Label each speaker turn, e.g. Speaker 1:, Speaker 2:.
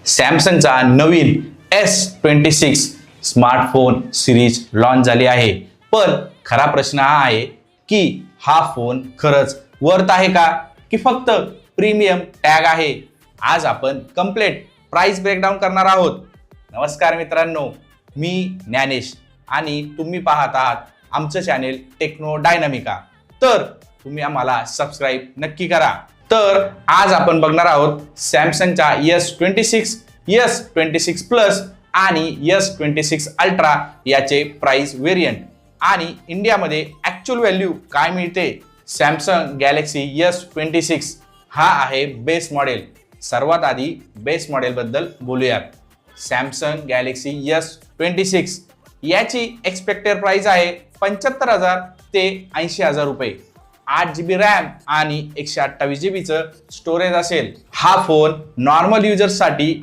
Speaker 1: सॅमसंगचा नवीन S26 smartphone series launch झाली आहे। पण खरा प्रश्न हा आहे की हा फोन खरंच वर्थ आहे का की फक्त प्रीमियम टॅग आहे। आज आपण कंप्लीट प्राइस ब्रेकडाऊन करणार आहोत। नमस्कार मित्रांनो, मी ज्ञानेश आणि तुम्ही पाहत आहात आमचं चॅनेल टेक्नो डायनामिका। तर तुम्ही आम्हाला सबस्क्राइब नक्की करा। तर आज आपण बघणार आहोत सॅमसंगचा S26, S26 प्लस आणि S26 अल्ट्रा याचे प्राइस व्हेरियंट आणि इंडियामध्ये ॲक्च्युअल व्हॅल्यू काय मिळते। सॅमसंग गॅलेक्सी S26 हा आहे बेस मॉडेल। सर्वात आधी बेस मॉडेल बद्दल बोलूयात। सॅमसंग गॅलेक्सी S26 याची एक्सपेक्टेड प्राइस आहे 75,000 ते 80,000 रुपये। 8GB रॅम आणि 128GB चं स्टोरेज असेल। हा फोन नॉर्मल युजर्ससाठी